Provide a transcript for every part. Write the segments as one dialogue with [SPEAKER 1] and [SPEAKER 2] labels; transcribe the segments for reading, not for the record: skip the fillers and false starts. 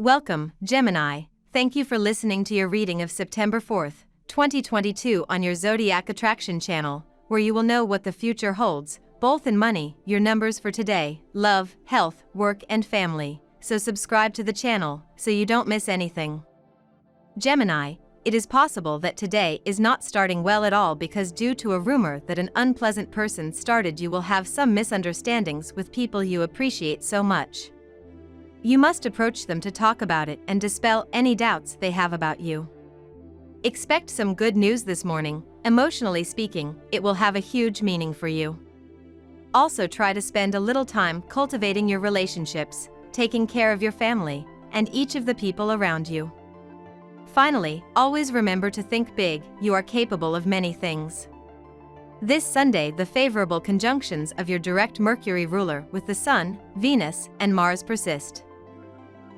[SPEAKER 1] Welcome, Gemini. Thank you for listening to your reading of September 4th, 2022 on your Zodiac Attraction channel, where you will know what the future holds, both in money, your numbers for today, love, health, work and family. So subscribe to the channel so you don't miss anything. Gemini, it is possible that today is not starting well at all because due to a rumor that an unpleasant person started, you will have some misunderstandings with people you appreciate so much. You must approach them to talk about it and dispel any doubts they have about you. Expect some good news this morning. Emotionally speaking, it will have a huge meaning for you. Also try to spend a little time cultivating your relationships, taking care of your family, and each of the people around you. Finally, always remember to think big. You are capable of many things. This Sunday, the favorable conjunctions of your direct Mercury ruler with the Sun, Venus, and Mars persist.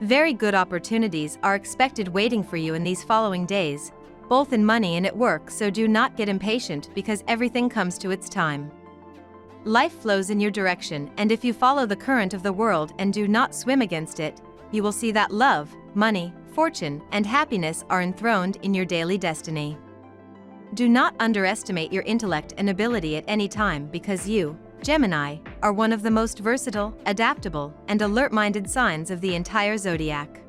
[SPEAKER 1] Very good opportunities are expected waiting for you in these following days, both in money and at work, so do not get impatient because everything comes to its time. Life flows in your direction, and if you follow the current of the world and do not swim against it, you will see that love, money, fortune, and happiness are enthroned in your daily destiny. Do not underestimate your intellect and ability at any time because you, Gemini, are one of the most versatile, adaptable, and alert-minded signs of the entire zodiac.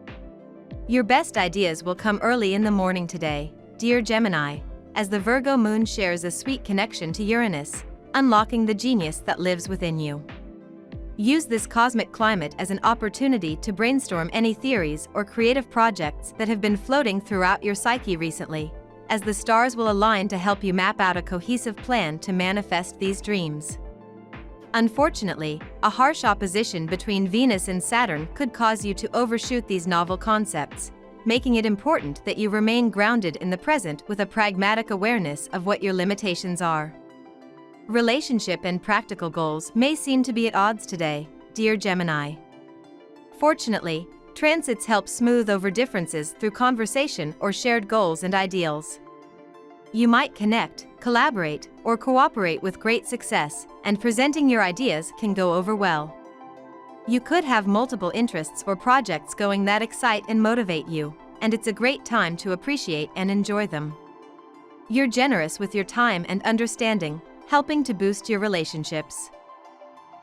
[SPEAKER 1] Your best ideas will come early in the morning today, dear Gemini, as the Virgo moon shares a sweet connection to Uranus, unlocking the genius that lives within you. Use this cosmic climate as an opportunity to brainstorm any theories or creative projects that have been floating throughout your psyche recently, as the stars will align to help you map out a cohesive plan to manifest these dreams. Unfortunately, a harsh opposition between Venus and Saturn could cause you to overshoot these novel concepts, making it important that you remain grounded in the present with a pragmatic awareness of what your limitations are. Relationship and practical goals may seem to be at odds today, dear Gemini. Fortunately, transits help smooth over differences through conversation or shared goals and ideals. You might connect, collaborate, or cooperate with great success, and presenting your ideas can go over well. You could have multiple interests or projects going that excite and motivate you, and it's a great time to appreciate and enjoy them. You're generous with your time and understanding, helping to boost your relationships.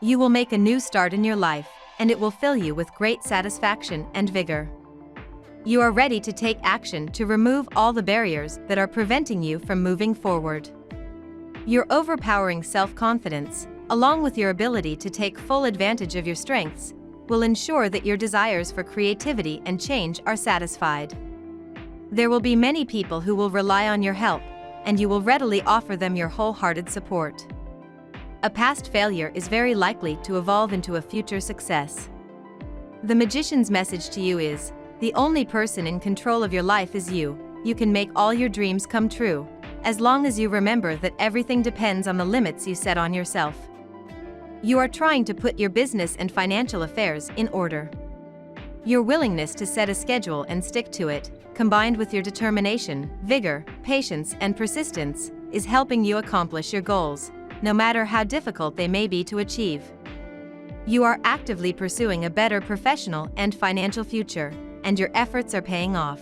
[SPEAKER 1] You will make a new start in your life, and it will fill you with great satisfaction and vigor. You are ready to take action to remove all the barriers that are preventing you from moving forward. Your overpowering self-confidence, along with your ability to take full advantage of your strengths, will ensure that your desires for creativity and change are satisfied. There will be many people who will rely on your help, and you will readily offer them your wholehearted support. A past failure is very likely to evolve into a future success. The magician's message to you is, the only person in control of your life is you. You can make all your dreams come true, as long as you remember that everything depends on the limits you set on yourself. You are trying to put your business and financial affairs in order. Your willingness to set a schedule and stick to it, combined with your determination, vigor, patience, and persistence, is helping you accomplish your goals, no matter how difficult they may be to achieve. You are actively pursuing a better professional and financial future, and your efforts are paying off.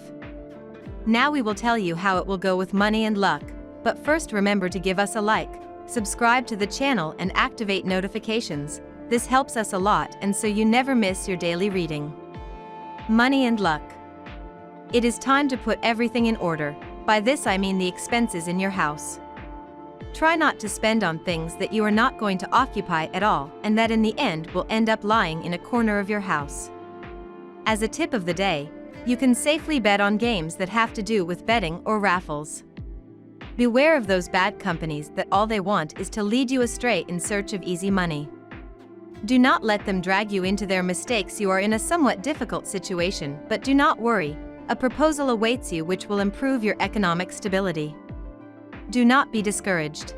[SPEAKER 1] Now we will tell you how it will go with money and luck, but first remember to give us a like, subscribe to the channel and activate notifications. This helps us a lot and so you never miss your daily reading. Money and luck. It is time to put everything in order. By this I mean the expenses in your house. Try not to spend on things that you are not going to occupy at all and that in the end will end up lying in a corner of your house. As a tip of the day, you can safely bet on games that have to do with betting or raffles. Beware of those bad companies that all they want is to lead you astray in search of easy money. Do not let them drag you into their mistakes. You are in a somewhat difficult situation, but do not worry, a proposal awaits you which will improve your economic stability. Do not be discouraged.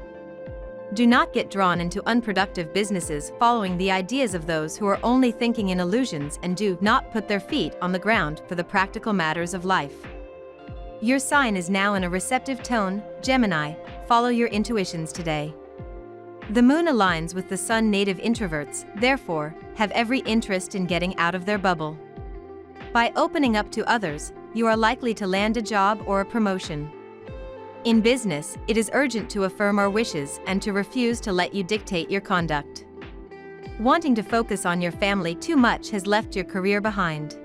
[SPEAKER 1] Do not get drawn into unproductive businesses following the ideas of those who are only thinking in illusions and do not put their feet on the ground for the practical matters of life. Your sign is now in a receptive tone, Gemini. Follow your intuitions today. The moon aligns with the sun. Native introverts, therefore, have every interest in getting out of their bubble. By opening up to others, you are likely to land a job or a promotion. In business, it is urgent to affirm our wishes and to refuse to let you dictate your conduct. Wanting to focus on your family too much has left your career behind.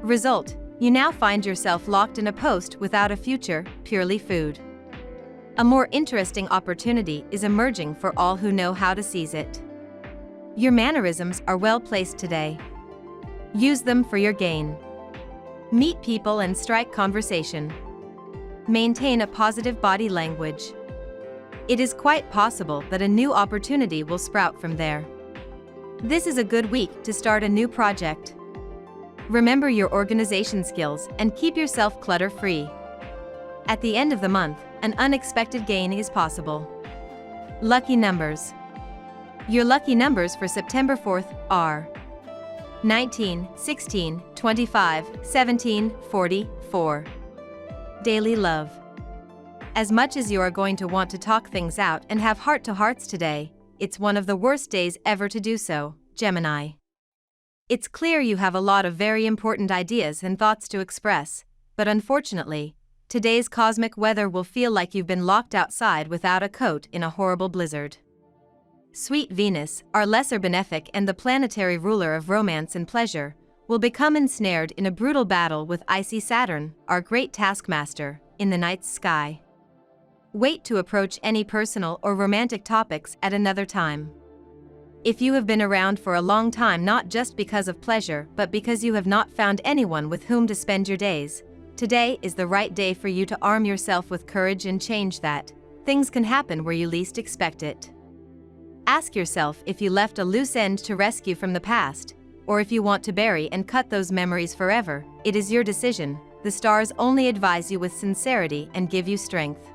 [SPEAKER 1] Result: you now find yourself locked in a post without a future, purely food. A more interesting opportunity is emerging for all who know how to seize it. Your mannerisms are well placed today. Use them for your gain. Meet people and strike conversation. Maintain a positive body language. It is quite possible that a new opportunity will sprout from there. This is a good week to start a new project. Remember your organization skills and keep yourself clutter-free. At the end of the month, an unexpected gain is possible. Lucky numbers. Your lucky numbers for September 4th are 19, 16, 25, 17, 40, 4. Daily love. As much as you are going to want to talk things out and have heart-to-hearts today, it's one of the worst days ever to do so, Gemini. It's clear you have a lot of very important ideas and thoughts to express, but unfortunately, today's cosmic weather will feel like you've been locked outside without a coat in a horrible blizzard. Sweet Venus, our lesser benefic and the planetary ruler of romance and pleasure, will become ensnared in a brutal battle with icy Saturn, our great taskmaster, in the night sky. Wait to approach any personal or romantic topics at another time. If you have been around for a long time not just because of pleasure but because you have not found anyone with whom to spend your days, today is the right day for you to arm yourself with courage and change that. Things can happen where you least expect it. Ask yourself if you left a loose end to rescue from the past, or if you want to bury and cut those memories forever. It is your decision. The stars only advise you with sincerity and give you strength.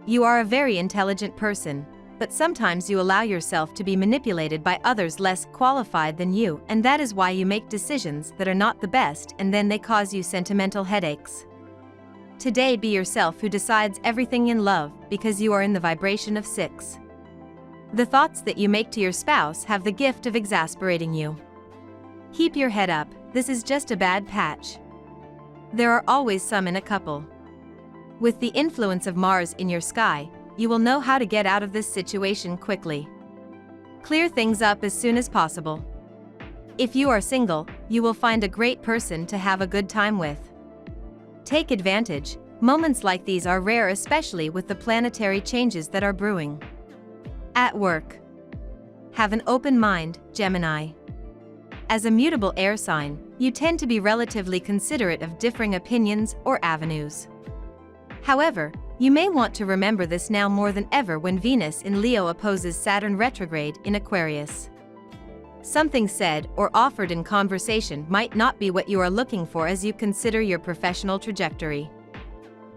[SPEAKER 1] You are a very intelligent person, but sometimes you allow yourself to be manipulated by others less qualified than you, and that is why you make decisions that are not the best and then they cause you sentimental headaches. Today be yourself who decides everything in love, because you are in the vibration of 6. The thoughts that you make to your spouse have the gift of exasperating you. Keep your head up, this is just a bad patch. There are always some in a couple. With the influence of Mars in your sky, you will know how to get out of this situation quickly. Clear things up as soon as possible. If you are single, you will find a great person to have a good time with. Take advantage. Moments like these are rare, especially with the planetary changes that are brewing. At work. Have an open mind, Gemini. As a mutable air sign, you tend to be relatively considerate of differing opinions or avenues. However, you may want to remember this now more than ever when Venus in Leo opposes Saturn retrograde in Aquarius. Something said or offered in conversation might not be what you are looking for as you consider your professional trajectory.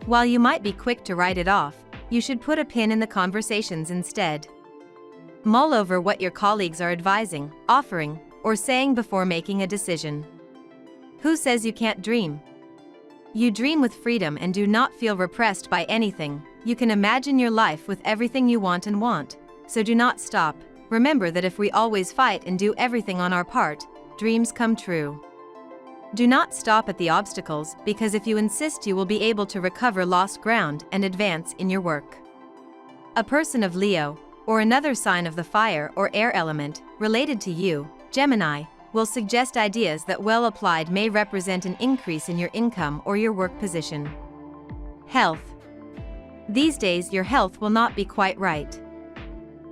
[SPEAKER 1] While you might be quick to write it off, you should put a pin in the conversations instead. Mull over what your colleagues are advising, offering, or saying before making a decision. Who says you can't dream? You dream with freedom and do not feel repressed by anything. You can imagine your life with everything you want, so do not stop. Remember that if we always fight and do everything on our part, dreams come true. Do not stop at the obstacles, because if you insist you will be able to recover lost ground and advance in your work. A person of Leo, or another sign of the fire or air element, related to you, Gemini, will suggest ideas that well applied may represent an increase in your income or your work position. Health. These days your health will not be quite right.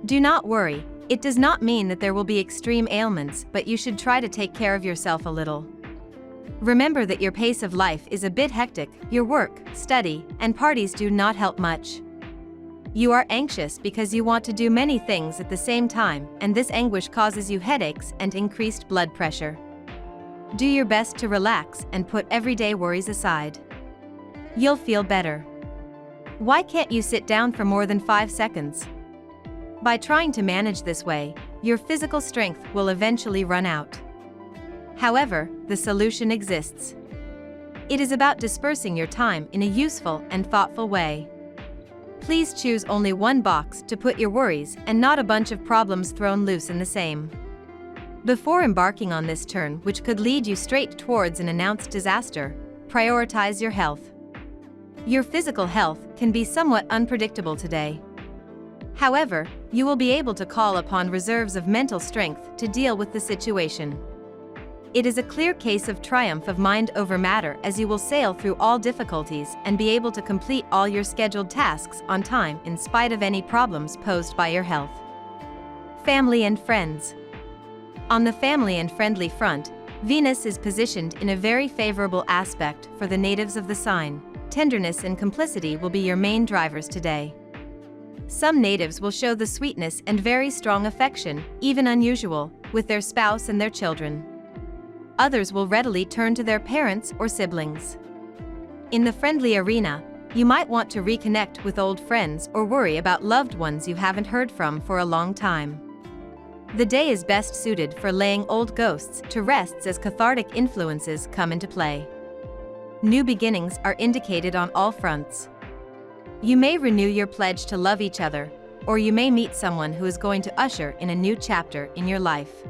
[SPEAKER 1] Do not worry, it does not mean that there will be extreme ailments, but you should try to take care of yourself a little. Remember that your pace of life is a bit hectic, your work, study, and parties do not help much. You are anxious because you want to do many things at the same time, and this anguish causes you headaches and increased blood pressure. Do your best to relax and put everyday worries aside. You'll feel better. Why can't you sit down for more than 5 seconds? By trying to manage this way, your physical strength will eventually run out. However, the solution exists. It is about dispersing your time in a useful and thoughtful way. Please choose only one box to put your worries and not a bunch of problems thrown loose in the same. Before embarking on this turn, which could lead you straight towards an announced disaster, prioritize your health. Your physical health can be somewhat unpredictable today. However, you will be able to call upon reserves of mental strength to deal with the situation. It is a clear case of triumph of mind over matter, as you will sail through all difficulties and be able to complete all your scheduled tasks on time in spite of any problems posed by your health. Family and friends. On the family and friendly front, Venus is positioned in a very favorable aspect for the natives of the sign. Tenderness and complicity will be your main drivers today. Some natives will show the sweetness and very strong affection, even unusual, with their spouse and their children. Others will readily turn to their parents or siblings. In the friendly arena, you might want to reconnect with old friends or worry about loved ones you haven't heard from for a long time. The day is best suited for laying old ghosts to rest as cathartic influences come into play. New beginnings are indicated on all fronts. You may renew your pledge to love each other, or you may meet someone who is going to usher in a new chapter in your life.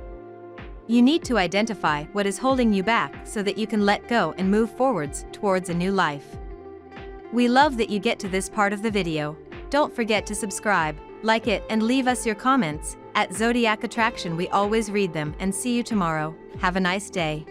[SPEAKER 1] You need to identify what is holding you back so that you can let go and move forwards towards a new life. We love that you get to this part of the video. Don't forget to subscribe, like it, and leave us your comments. At Zodiac Attraction, we always read them, and see you tomorrow. Have a nice day.